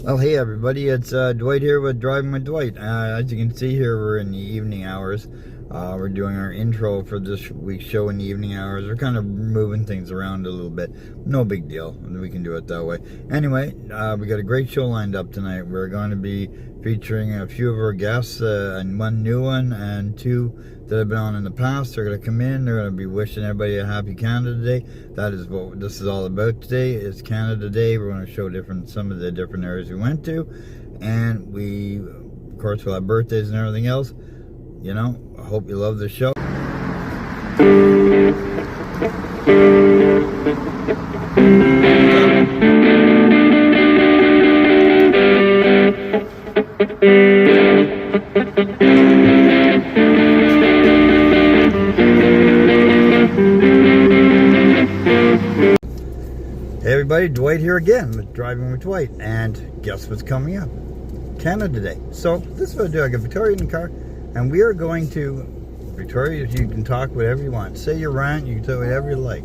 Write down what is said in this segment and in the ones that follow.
Well, hey everybody, it's Dwight here with Driving with Dwight. As you can see here, we're in the evening hours. We're doing our intro for this week's show in the evening hours. We're kind of moving things around a little bit. No big deal. We can do it that way. Anyway, we got a great show lined up tonight. We're going to be featuring a few of our guests, and one new one and two that have been on in the past. They're going to come in. They're going to be wishing everybody a happy Canada Day. That is what this is all about today. It's Canada Day. We're going to show some of the different areas we went to, and we, of course, will have birthdays and everything else. You know, I hope you love the show. Hey everybody, Dwight here again with Driving with Dwight, and guess what's coming up? Canada Day. So this is what I do. I got Victoria in the car, and we are going to, Victoria, you can talk whatever you want. Say your rant, you can say whatever you like.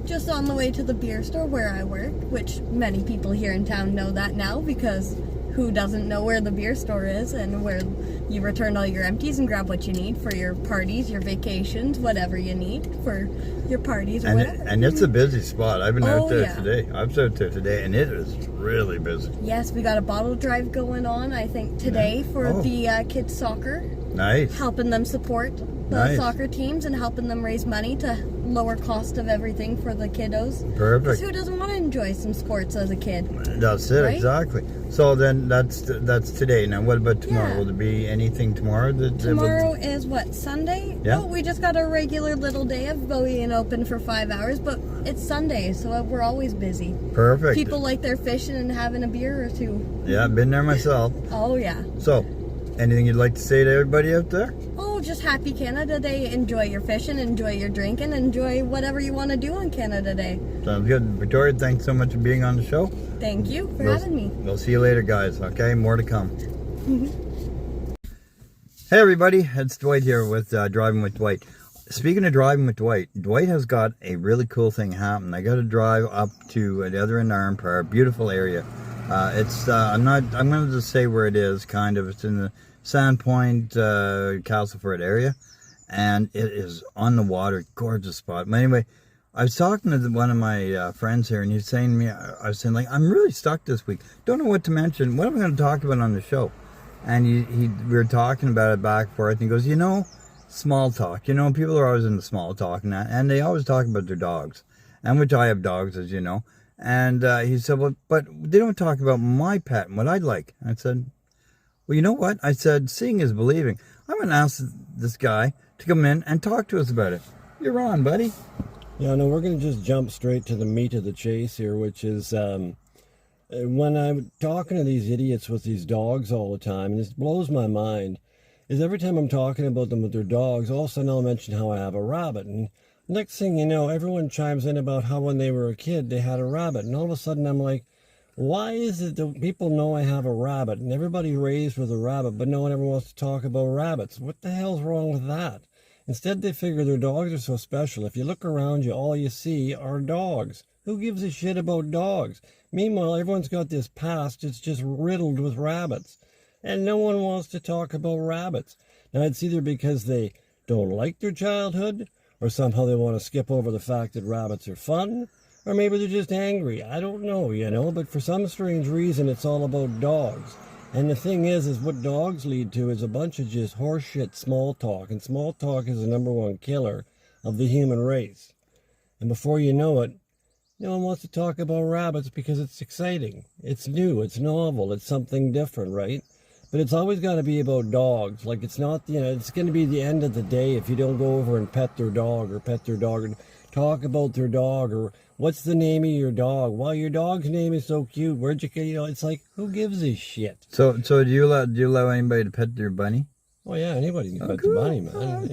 Just on the way to the beer store where I work, which many people here in town know that now, because who doesn't know where the beer store is and where you return all your empties and grab what you need for your parties, your vacations, whatever you need for your parties or whatever. And it's a busy spot. I've been out there today. I was out there today, and it is really busy. Yes, we got a bottle drive going on, I think, today for the kids' soccer. Nice. Helping them support the soccer teams and helping them raise money to lower cost of everything for the kiddos. Perfect. Because who doesn't want to enjoy some sports as a kid? That's it, right? Exactly. So then that's today. Now what about tomorrow? Yeah. Will there be anything tomorrow? Tomorrow is what, Sunday? Yeah. Oh, we just got a regular little day of being open for 5 hours, but it's Sunday, so we're always busy. Perfect. People like their fishing and having a beer or two. Yeah, I've been there myself. Oh yeah. So, anything you'd like to say to everybody out there? Oh, just happy Canada Day. Enjoy your fishing, enjoy your drinking, enjoy whatever you want to do on Canada Day. Sounds good. Victoria, thanks so much for being on the show. Thank you for having me. We'll see you later, guys. Okay, more to come. Hey, everybody. It's Dwight here with Driving with Dwight. Speaking of driving with Dwight, Dwight has got a really cool thing happening. I got to drive up to the other end of Empire, beautiful area. I'm going to just say where it is, kind of. It's in the Sandpoint, Castleford area, and it is on the water, gorgeous spot. But anyway, I was talking to one of my friends here, and he's saying to me, I was saying, like, I'm really stuck this week. Don't know what to mention. What am I going to talk about on the show? And we were talking about it back and forth, and he goes, you know, small talk. You know, people are always into small talk, and they always talk about their dogs, and which I have dogs, as you know. And he said, well, but they don't talk about my pet and what I'd like. I said, well, you know what? I said, seeing is believing. I'm going to ask this guy to come in and talk to us about it. You're on, buddy. Yeah, no, we're going to just jump straight to the meat of the chase here, which is when I'm talking to these idiots with these dogs all the time, and this blows my mind, is every time I'm talking about them with their dogs, all of a sudden I'll mention how I have a rabbit. And next thing you know, everyone chimes in about how when they were a kid, they had a rabbit. And all of a sudden I'm like, why is it that people know I have a rabbit and everybody raised with a rabbit, but no one ever wants to talk about rabbits? What the hell's wrong with that? Instead, they figure their dogs are so special. If you look around you, all you see are dogs. Who gives a shit about dogs? Meanwhile, everyone's got this past. It's just riddled with rabbits. And no one wants to talk about rabbits. Now, it's either because they don't like their childhood, or somehow they want to skip over the fact that rabbits are fun, or maybe they're just angry. I don't know, you know, but for some strange reason, it's all about dogs. And the thing is what dogs lead to is a bunch of just horseshit small talk, and small talk is the #1 killer of the human race. And before you know it, no one wants to talk about rabbits because it's exciting. It's new, it's novel, it's something different, right? But it's always got to be about dogs. Like, it's not, you know, it's going to be the end of the day if you don't go over and pet their dog or talk about their dog, or what's the name of your dog? Well, your dog's name is so cute. Where'd you get, you know, it's like, who gives a shit? So do you allow anybody to pet their bunny? Oh, yeah, anybody can pet the bunny, man.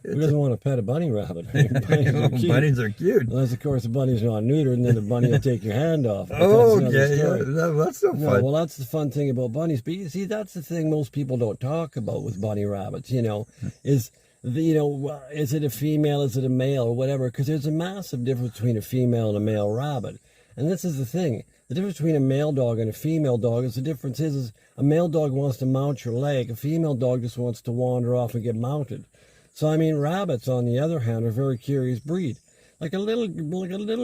Who doesn't want to pet a bunny rabbit? Bunnies are cute. Unless, of course, the bunny's not neutered, and then the bunny will take your hand off. Oh, okay. Yeah, that's so fun. No, well, that's the fun thing about bunnies. But you see, that's the thing most people don't talk about with bunny rabbits, you know, is is it a female, is it a male, or whatever? Because there's a massive difference between a female and a male rabbit. And this is the thing. The difference between a male dog and a female dog is a male dog wants to mount your leg. A female dog just wants to wander off and get mounted. So, I mean, rabbits, on the other hand, are a very curious breed. Like a little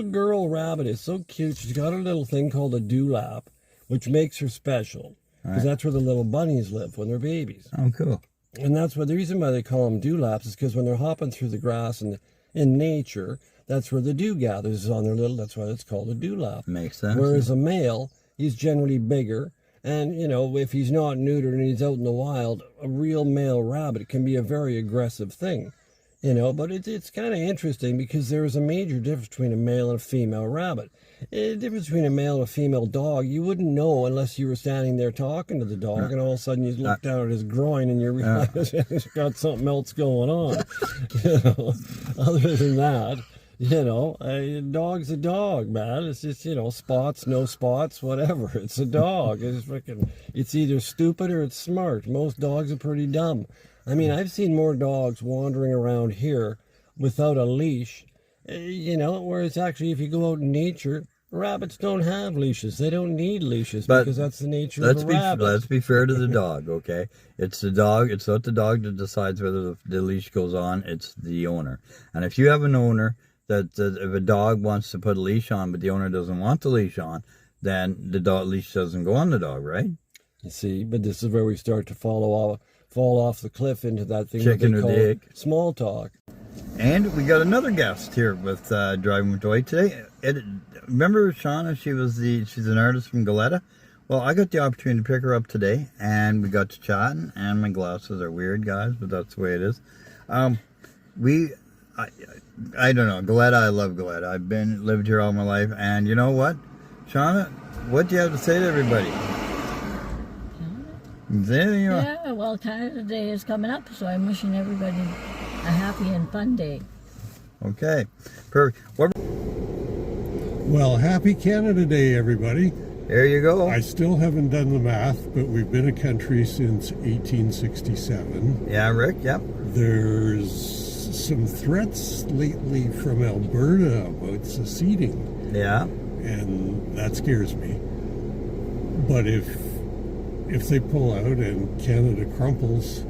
girl rabbit is so cute. She's got a little thing called a dewlap, which makes her special. Because that's where the little bunnies live when they're babies. Oh, cool. And that's the reason why they call them dewlaps is because when they're hopping through the grass and in nature, that's where the dew gathers on their little, that's why it's called a dewlap. Makes sense. Whereas a male, he's generally bigger. And, you know, if he's not neutered and he's out in the wild, a real male rabbit can be a very aggressive thing. You know, but it's kind of interesting because there is a major difference between a male and a female rabbit. The difference between a male and a female dog, you wouldn't know unless you were standing there talking to the dog, and all of a sudden you look down at his groin and you realize he's got something else going on. You know, other than that, you know, a dog's a dog, man. It's just, you know, spots, no spots, whatever. It's a dog. It's either stupid or it's smart. Most dogs are pretty dumb. I mean, I've seen more dogs wandering around here without a leash, you know, whereas actually if you go out in nature, rabbits don't have leashes. They don't need leashes because that's the nature of a rabbit. Let's be fair to the dog, okay? It's the dog. It's not the dog that decides whether the leash goes on. It's the owner. And if you have an owner that if a dog wants to put a leash on, but the owner doesn't want the leash on, then the leash doesn't go on the dog, right? You see, but this is where we start to fall off the cliff into that thing Chicken that or they the call small talk. And we got another guest here with Driving with Dwight today. Remember Shauna? She's an artist from Goleta. Well, I got the opportunity to pick her up today, and we got to chatting. And my glasses are weird, guys, but that's the way it is. I don't know, Goleta. I love Goleta. I've lived here all my life, and you know what, Shauna? What do you have to say to everybody? Yeah, well, Canada Day is coming up, so I'm wishing everybody a happy and fun day. Okay, perfect. Well, happy Canada Day, everybody. There you go. I still haven't done the math, but we've been a country since 1867. Yeah, Rick, yep. There's some threats lately from Alberta about seceding. Yeah. And that scares me. But if they pull out and Canada crumples,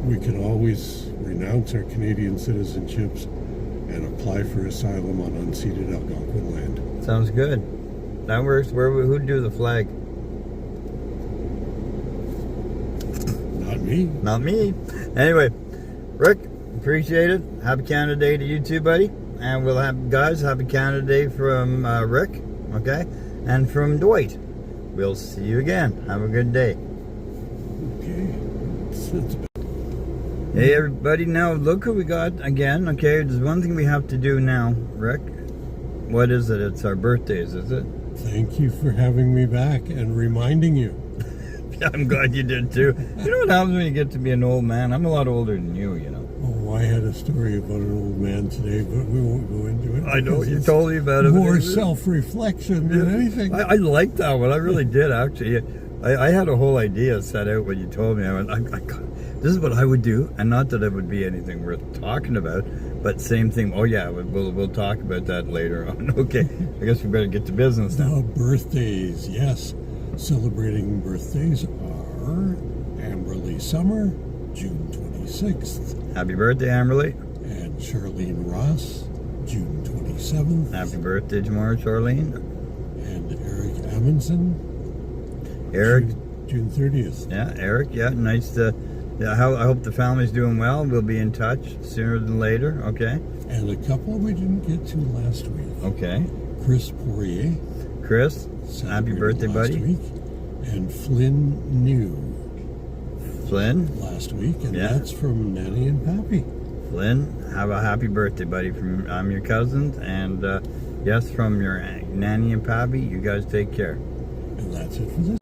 we can always renounce our Canadian citizenships and apply for asylum on unceded Algonquin land. Sounds good. That works. Who'd do the flag? Not me. Not me. Anyway, Rick, appreciate it. Happy Canada Day to you too, buddy. And we'll have, guys, happy Canada Day from Rick, okay? And from Dwight. We'll see you again. Have a good day. Okay. Hey, everybody. Now, look who we got again, okay? There's one thing we have to do now, Rick. What is it? It's our birthdays, is it? Thank you for having me back and reminding you. I'm glad you did too. You know what happens when you get to be an old man? I'm a lot older than you, you know. Oh, I had a story about an old man today, but we won't go into it. I know, you told me about it. More self-reflection than anything. I liked that one. I really did, actually. I had a whole idea set out when you told me. I went, this is what I would do. And not that it would be anything worth talking about, but same thing. Oh, yeah, we'll talk about that later on. Okay, I guess we better get to business now. Birthdays, yes. Celebrating birthdays are Amberly Summer, June 26th. Happy birthday, Amberly. And Charlene Ross, June 27th. Happy birthday tomorrow, Charlene. And Eric Amundsen, Eric. June 30th. Yeah, Eric, yeah, nice to... Yeah, I hope the family's doing well. We'll be in touch sooner than later, okay? And a couple we didn't get to last week. Okay. Chris Poirier. Chris, happy birthday, buddy. Week. And Flynn New. Flynn? Last week, and that's from Nanny and Pappy. Flynn, have a happy birthday, buddy. I'm your cousin, and yes, from your Nanny and Pappy, you guys take care. And that's it for this.